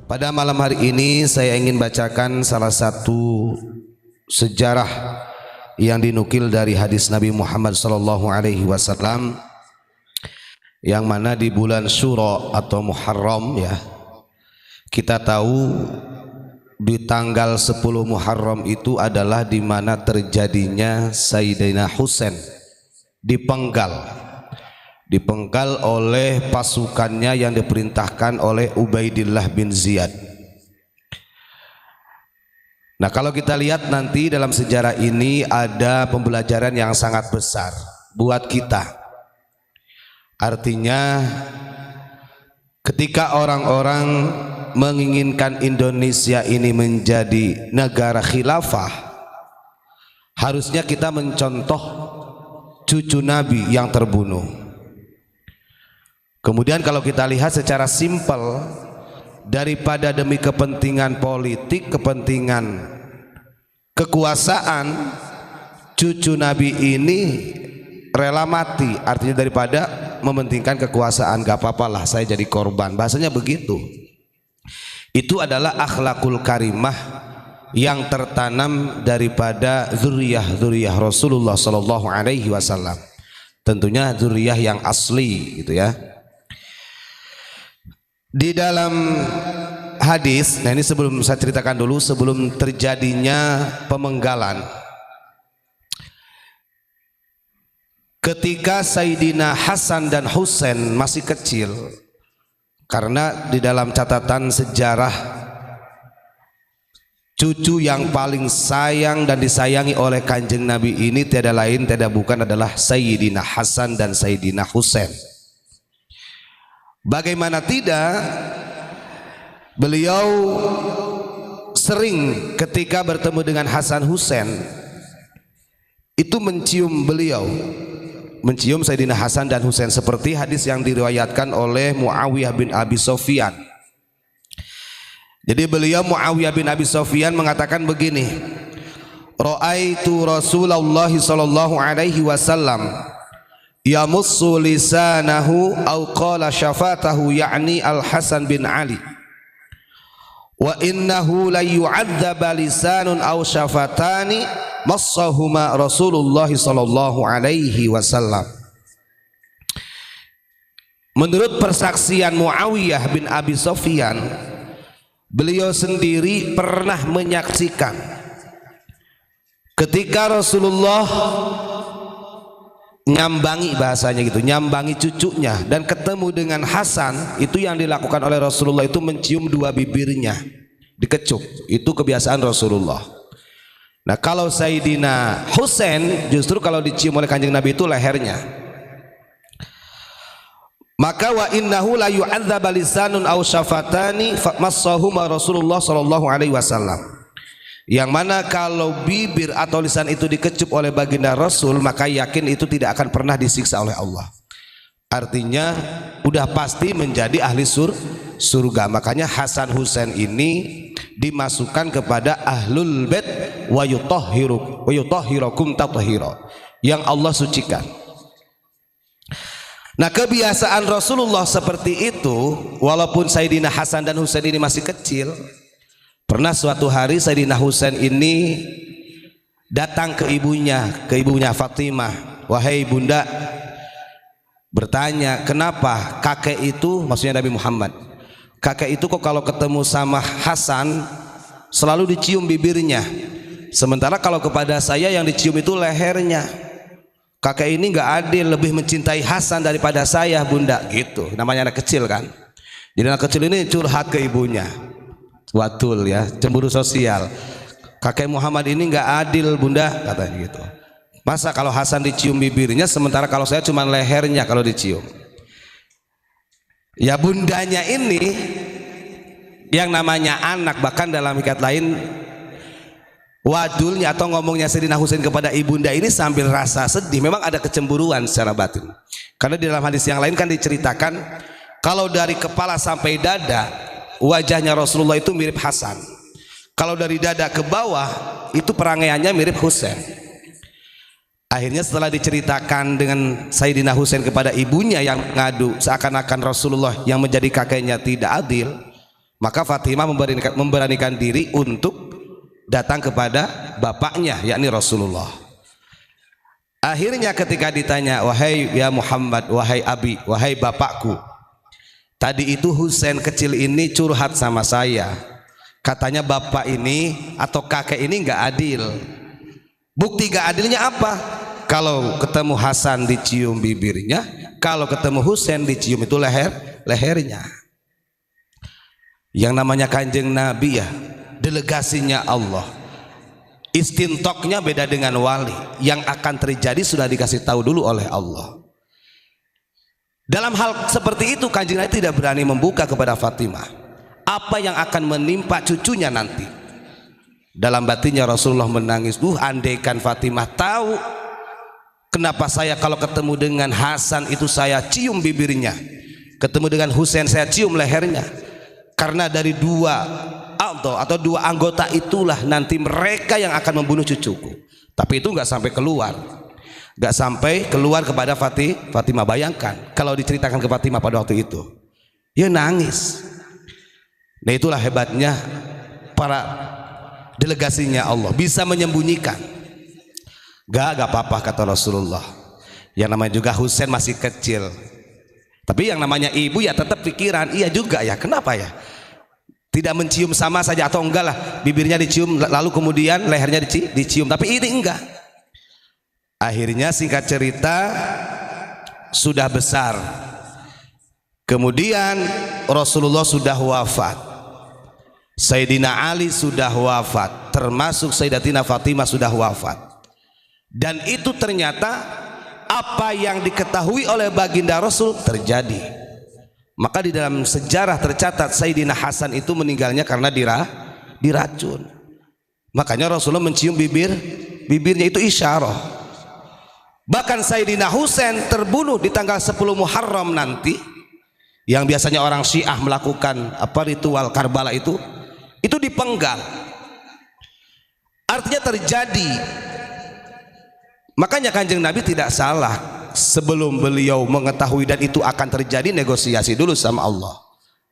Pada malam hari ini saya ingin bacakan salah satu sejarah yang dinukil dari hadis Nabi Muhammad SAW, yang mana di bulan Syura atau Muharram, ya, kita tahu di tanggal 10 Muharram itu adalah di mana terjadinya Sayyidina Husain dipenggal oleh pasukannya yang diperintahkan oleh Ubaidillah bin Ziyad. Nah, kalau kita lihat nanti dalam sejarah ini ada pembelajaran yang sangat besar buat kita. Artinya ketika orang-orang menginginkan Indonesia ini menjadi negara khilafah, harusnya kita mencontoh cucu Nabi yang terbunuh. Kemudian kalau kita lihat secara simpel, daripada demi kepentingan politik, kepentingan kekuasaan, cucu Nabi ini rela mati. Artinya daripada mementingkan kekuasaan, gak apa-apalah saya jadi korban, bahasanya begitu. Itu adalah akhlakul karimah yang tertanam daripada zuriyah Rasulullah SAW. Tentunya zuriyah yang asli, gitu ya. Di dalam hadis, nah ini sebelum saya ceritakan dulu, sebelum terjadinya pemenggalan, ketika Sayyidina Hasan dan Husain masih kecil, karena di dalam catatan sejarah cucu yang paling sayang dan disayangi oleh Kanjeng Nabi ini tiada lain tiada bukan adalah Sayyidina Hasan dan Sayyidina Husain. Bagaimana tidak, beliau sering ketika bertemu dengan Hasan Husain itu mencium Sayyidina Hasan dan Husain, seperti hadis yang diriwayatkan oleh Muawiyah bin Abi Sufyan. Jadi beliau Muawiyah bin Abi Sufyan mengatakan begini, Ra'aitu Rasulullah sallallahu alaihi wasallam yamussu lisanahu aw qala syafatahu, yakni Al-Hasan bin Ali, wa innahu la yu'adzaba lisanun aw syafatani massahuma Rasulullah sallallahu alaihi wasallam. Menurut persaksian Muawiyah bin Abi Sufyan, beliau sendiri pernah menyaksikan ketika Rasulullah nyambangi, bahasanya gitu, nyambangi cucunya dan ketemu dengan Hasan, itu yang dilakukan oleh Rasulullah itu mencium dua bibirnya, dikecup. Itu kebiasaan Rasulullah. Nah, kalau Sayyidina Husain justru kalau dicium oleh Kanjeng Nabi itu lehernya. Maka wa innahu la yu'adzaba lisanun aw syafatani massahuma Rasulullah sallallahu alaihi wasallam. Yang mana kalau bibir atau lisan itu dikecup oleh baginda Rasul, maka yakin itu tidak akan pernah disiksa oleh Allah. Artinya udah pasti menjadi ahli surga. Makanya Hasan Husain ini dimasukkan kepada ahlul bait wa yutahhirukum tathhira, yang Allah sucikan. Nah, kebiasaan Rasulullah seperti itu, walaupun Sayyidina Hasan dan Husain ini masih kecil. Pernah suatu hari Sayyidina Husain ini datang ke ibunya Fatimah. Wahai bunda, bertanya, kenapa kakek itu, maksudnya Nabi Muhammad, kakek itu kok kalau ketemu sama Hasan selalu dicium bibirnya, sementara kalau kepada saya yang dicium itu lehernya. Kakek ini nggak adil, lebih mencintai Hasan daripada saya, bunda. Gitu, namanya anak kecil kan. Jadi anak kecil ini curhat ke ibunya. Watul ya, cemburu sosial. Kakek Muhammad ini nggak adil, bunda, katanya gitu. Masa kalau Hasan dicium bibirnya, sementara kalau saya cuma lehernya kalau dicium. Ya, bundanya ini yang namanya anak, bahkan dalam ikat lain wadulnya atau ngomongnya Sayyidina Husain kepada ibunda ini sambil rasa sedih. Memang ada kecemburuan secara batin, karena di dalam hadis yang lain kan diceritakan kalau dari kepala sampai dada wajahnya Rasulullah itu mirip Hasan, kalau dari dada ke bawah itu perangaiannya mirip Husain. Akhirnya setelah diceritakan dengan Sayyidina Husain kepada ibunya yang ngadu seakan-akan Rasulullah yang menjadi kakeknya tidak adil, Maka Fatimah memberanikan diri untuk datang kepada bapaknya, yakni Rasulullah. Akhirnya ketika ditanya, wahai ya Muhammad, wahai abi, wahai bapakku, tadi itu Husain kecil ini curhat sama saya, katanya bapak ini atau kakek ini nggak adil. Bukti nggak adilnya apa? Kalau ketemu Hasan dicium bibirnya, kalau ketemu Husain dicium itu lehernya. Yang namanya Kanjeng Nabi ya, delegasinya Allah. Istintoknya beda dengan wali. Yang akan terjadi sudah dikasih tahu dulu oleh Allah. Dalam hal seperti itu Kanjeng Nabi tidak berani membuka kepada Fatimah apa yang akan menimpa cucunya nanti. Dalam batinnya Rasulullah menangis, andaikan Fatimah tahu kenapa saya kalau ketemu dengan Hasan itu saya cium bibirnya, ketemu dengan Husain saya cium lehernya, karena dari dua atau dua anggota itulah nanti mereka yang akan membunuh cucuku. Tapi itu nggak sampai keluar kepada Fatimah. Bayangkan kalau diceritakan ke Fatimah pada waktu itu, dia nangis. Nah itulah hebatnya para delegasinya Allah, bisa menyembunyikan. Gak apa-apa kata Rasulullah, yang namanya juga Husain masih kecil, tapi yang namanya ibu ya tetap pikiran, iya juga ya, kenapa ya tidak mencium sama saja, atau enggak lah bibirnya dicium lalu kemudian lehernya dicium, tapi ini enggak. Akhirnya singkat cerita sudah besar, kemudian Rasulullah sudah wafat, Sayyidina Ali sudah wafat, termasuk Sayyidatina Fatimah sudah wafat. Dan itu ternyata apa yang diketahui oleh baginda Rasul terjadi. Maka di dalam sejarah tercatat Sayyidina Hasan itu meninggalnya karena diracun. Makanya Rasulullah mencium bibirnya, itu isyarah. Bahkan Sayyidina Husain terbunuh di tanggal 10 Muharram nanti, yang biasanya orang Syiah melakukan ritual Karbala itu dipenggal. Artinya terjadi. Makanya Kanjeng Nabi tidak salah sebelum beliau mengetahui dan itu akan terjadi, negosiasi dulu sama Allah.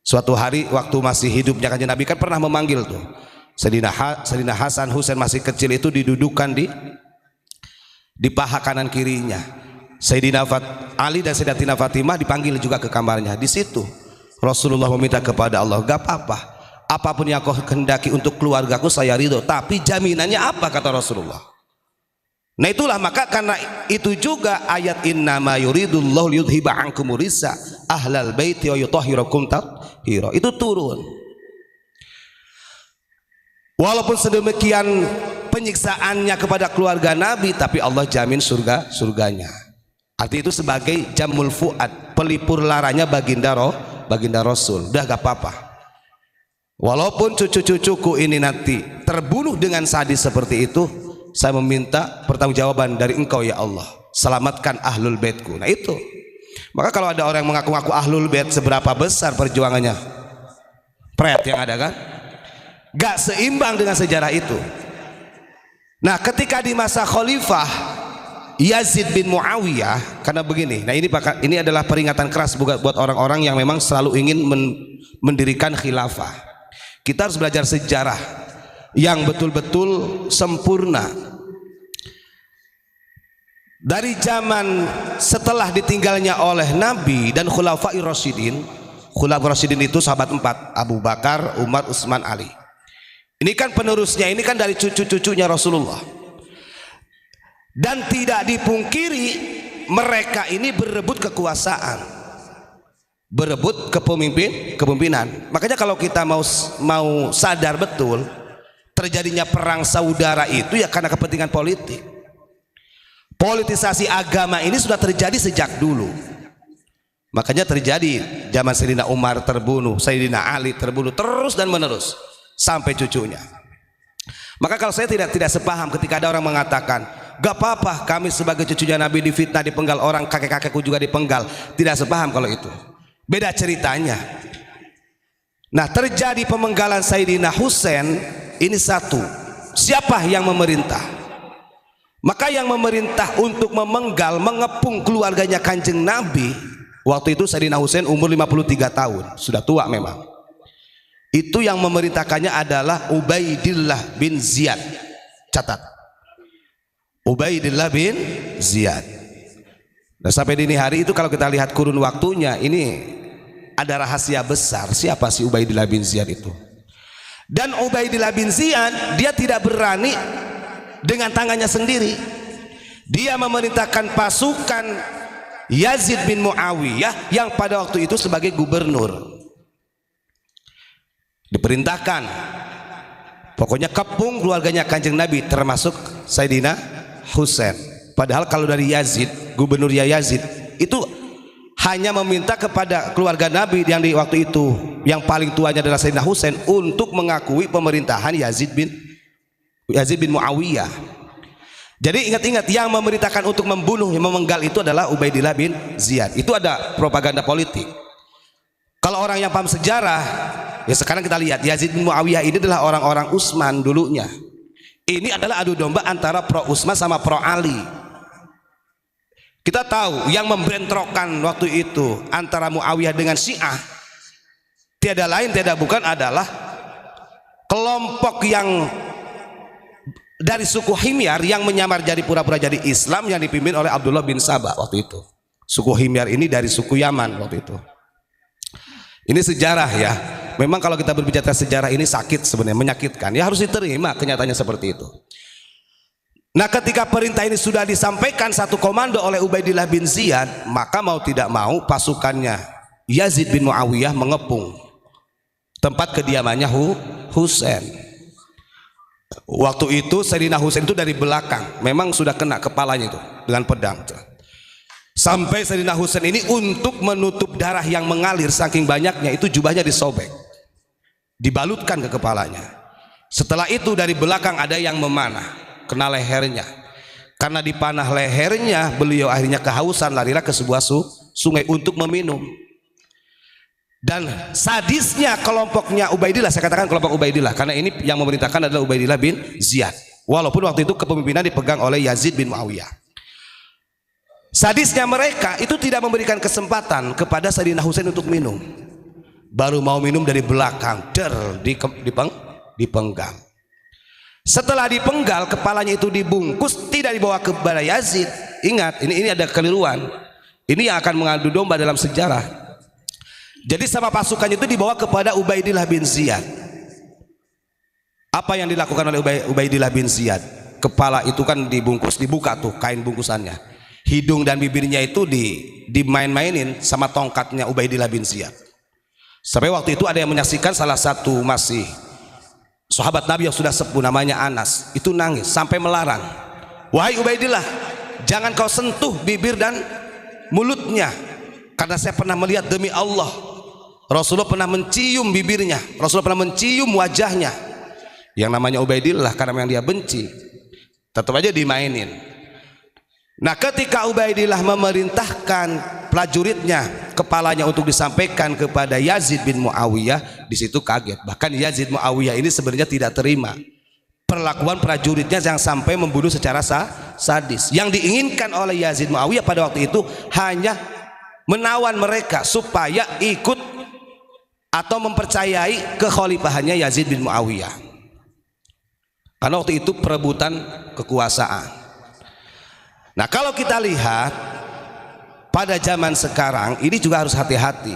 Suatu hari waktu masih hidupnya Kanjeng Nabi kan pernah memanggil tuh Sayyidina Hasan, Husain masih kecil itu didudukan di paha kanan kirinya. Sayyidina Ali dan Sayyidatina Fatimah dipanggil juga ke kamarnya. Di situ Rasulullah meminta kepada Allah, gak apa-apa, apapun yang kau kehendaki untuk keluargaku saya ridho, tapi jaminannya apa kata Rasulullah. Nah itulah, maka karena itu juga ayat innama yuridullahu liyudhiba ankumur risa ahlal baiti wa yutahhirakum tathira itu turun. Walaupun sedemikian penyiksaannya kepada keluarga Nabi, tapi Allah jamin surganya. Arti itu sebagai jamul fuad, pelipur laranya baginda Rasul. Udah gak apa-apa, walaupun cucu-cucuku ini nanti terbunuh dengan sadis seperti itu, saya meminta pertanggungjawaban dari engkau ya Allah, selamatkan ahlul baitku. Nah itu, maka kalau ada orang yang mengaku-ngaku ahlul bait, seberapa besar perjuangannya, pret yang ada kan, gak seimbang dengan sejarah itu. Nah ketika di masa Khalifah Yazid bin Muawiyah, karena begini, nah ini adalah peringatan keras buat orang-orang yang memang selalu ingin mendirikan khilafah. Kita harus belajar sejarah yang betul-betul sempurna. Dari zaman setelah ditinggalnya oleh Nabi dan Khulafair Rasyidin. Khulafair Rasyidin itu sahabat 4, Abu Bakar, Umar, Utsman, Ali. Ini kan penerusnya, ini kan dari cucu-cucunya Rasulullah. Dan tidak dipungkiri mereka ini berebut kekuasaan, berebut kepemimpinan. Makanya kalau kita mau sadar betul, terjadinya perang saudara itu ya karena kepentingan politik. Politisasi agama ini sudah terjadi sejak dulu. Makanya terjadi zaman Sayyidina Umar terbunuh, Sayyidina Ali terbunuh, terus dan menerus sampai cucunya. Maka kalau saya tidak sepaham ketika ada orang mengatakan, gak apa-apa kami sebagai cucunya Nabi difitnah, dipenggal orang, kakek-kakekku juga dipenggal. Tidak sepaham kalau itu. Beda ceritanya. Nah terjadi pemenggalan Sayyidina Husain ini satu, siapa yang memerintah? Maka yang memerintah untuk memenggal, mengepung keluarganya Kanjeng Nabi waktu itu Sayyidina Husain umur 53 tahun, sudah tua memang. Itu yang memerintahkannya adalah Ubaidillah bin Ziyad. Catat, Ubaidillah bin Ziyad. Nah, sampai dini hari itu kalau kita lihat kurun waktunya, ini ada rahasia besar siapa si Ubaidillah bin Ziyad itu. Dan Ubaidillah bin Ziyad dia tidak berani dengan tangannya sendiri. Dia memerintahkan pasukan Yazid bin Muawiyah yang pada waktu itu sebagai gubernur. Diperintahkan, pokoknya kepung keluarganya Kanjeng Nabi termasuk Sayyidina Husain. Padahal kalau dari Yazid, gubernur Yazid itu hanya meminta kepada keluarga Nabi yang di waktu itu yang paling tuanya adalah Sayyidina Husain untuk mengakui pemerintahan Yazid bin Muawiyah. Jadi ingat-ingat, yang memerintahkan untuk membunuh, yang memenggal itu adalah Ubaidillah bin Ziyad. Itu ada propaganda politik. Kalau orang yang paham sejarah, ya sekarang kita lihat Yazid bin Muawiyah ini adalah orang-orang Utsman dulunya. Ini adalah adu domba antara pro Utsman sama pro Ali. Kita tahu yang membentrokkan waktu itu antara Muawiyah dengan Syiah tiada lain tiada bukan adalah kelompok yang dari suku Himyar yang menyamar jadi pura-pura jadi Islam yang dipimpin oleh Abdullah bin Sabah waktu itu. Suku Himyar ini dari suku Yaman waktu itu. Ini sejarah ya. Memang kalau kita berbicara sejarah ini sakit sebenarnya, menyakitkan. Ya harus diterima kenyataannya seperti itu. Nah, ketika perintah ini sudah disampaikan satu komando oleh Ubaidillah bin Ziyad, maka mau tidak mau pasukannya Yazid bin Muawiyah mengepung tempat kediamannya Husain. Waktu itu Sayyidina Husain itu dari belakang memang sudah kena kepalanya itu dengan pedang. Sampai Sayyidina Husain ini untuk menutup darah yang mengalir saking banyaknya itu jubahnya disobek, dibalutkan ke kepalanya. Setelah itu dari belakang ada yang memanah, kena lehernya. Karena dipanah lehernya, beliau akhirnya kehausan, larilah ke sebuah sungai untuk meminum. Dan sadisnya kelompoknya Ubaidillah, saya katakan kelompok Ubaidillah karena ini yang memerintahkan adalah Ubaidillah bin Ziyad. Walaupun waktu itu kepemimpinan dipegang oleh Yazid bin Muawiyah. Sadisnya mereka itu tidak memberikan kesempatan kepada Sayyidina Husain untuk minum. Baru mau minum dari belakang, dipenggal. Setelah dipenggal, kepalanya itu dibungkus, tidak dibawa kepada Yazid. Ingat, ini ada keliruan. Ini yang akan mengadu domba dalam sejarah. Jadi sama pasukannya itu dibawa kepada Ubaidillah bin Ziyad. Apa yang dilakukan oleh Ubaidillah bin Ziyad? Kepala itu kan dibungkus, dibuka tuh kain bungkusannya. Hidung dan bibirnya itu dimain-mainin sama tongkatnya Ubaidillah bin Ziyad. Sampai waktu itu ada yang menyaksikan salah satu masih sahabat Nabi yang sudah sepuh namanya Anas, itu nangis sampai melarang, "Wahai Ubaidillah, jangan kau sentuh bibir dan mulutnya, karena saya pernah melihat demi Allah Rasulullah pernah mencium bibirnya, Rasulullah pernah mencium wajahnya." Yang namanya Ubaidillah karena yang dia benci tetap aja dimainin. Nah, ketika Ubaidillah memerintahkan prajuritnya kepalanya untuk disampaikan kepada Yazid bin Muawiyah, di situ kaget. Bahkan Yazid Muawiyah ini sebenarnya tidak terima perlakuan prajuritnya yang sampai membunuh secara sadis. Yang diinginkan oleh Yazid Muawiyah pada waktu itu hanya menawan mereka supaya ikut atau mempercayai kekhalifahannya Yazid bin Muawiyah. Karena waktu itu perebutan kekuasaan. Nah, kalau kita lihat pada zaman sekarang ini juga harus hati-hati.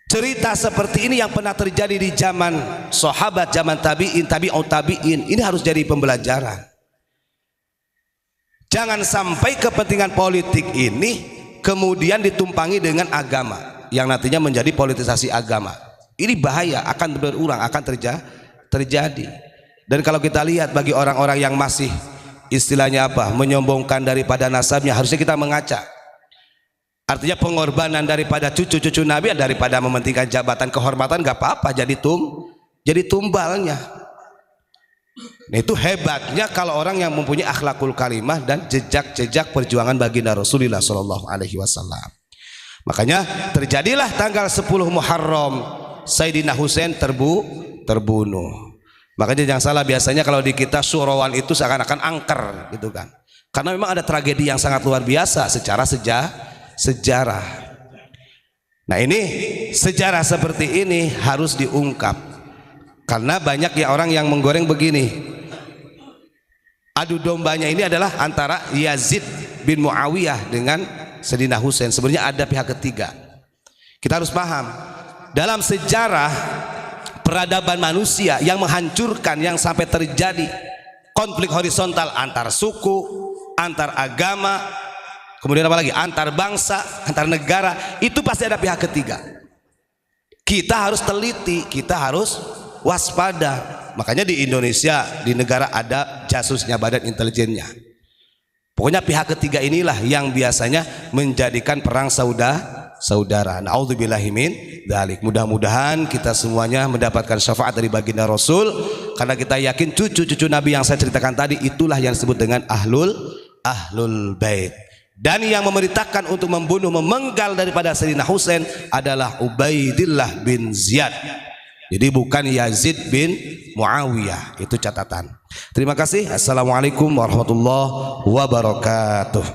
Cerita seperti ini yang pernah terjadi di zaman sahabat, zaman tabi'in, tabi'ut tabi'in, ini harus jadi pembelajaran. Jangan sampai kepentingan politik ini kemudian ditumpangi dengan agama yang nantinya menjadi politisasi agama. Ini bahaya, akan berulang, akan terjadi. Dan kalau kita lihat bagi orang-orang yang masih istilahnya apa, menyombongkan daripada nasabnya, harusnya kita mengaca. Artinya pengorbanan daripada cucu-cucu Nabi daripada mementingkan jabatan kehormatan gak apa-apa, jadi tumbalnya. Nah, itu hebatnya kalau orang yang mempunyai akhlakul karimah dan jejak-jejak perjuangan baginda Rasulullah SAW. Makanya terjadilah tanggal 10 Muharram Sayyidina Husain terbunuh. Makanya jangan salah, biasanya kalau di kita Surawan itu seakan-akan angker gitu kan, karena memang ada tragedi yang sangat luar biasa secara sejarah. Nah ini sejarah seperti ini harus diungkap, karena banyak ya orang yang menggoreng begini, adu dombanya ini adalah antara Yazid bin Muawiyah dengan Sayyidina Husain. Sebenarnya ada pihak ketiga. Kita harus paham, dalam sejarah peradaban manusia yang menghancurkan, yang sampai terjadi konflik horizontal antar suku, antar agama, kemudian apa lagi, antar bangsa, antar negara, itu pasti ada pihak ketiga. Kita harus teliti, kita harus waspada. Makanya di Indonesia, di negara ada jasusnya, badan intelijennya. Pokoknya pihak ketiga inilah yang biasanya menjadikan perang saudara. Naudzubillahi min dzalik. Mudah-mudahan kita semuanya mendapatkan syafaat dari baginda Rasul, karena kita yakin cucu-cucu Nabi yang saya ceritakan tadi itulah yang disebut dengan ahlul bait. Dan yang memerintahkan untuk membunuh, memenggal daripada Sayyidina Husain adalah Ubaidillah bin Ziyad. Jadi bukan Yazid bin Muawiyah. Itu catatan. Terima kasih. Assalamualaikum warahmatullahi wabarakatuh.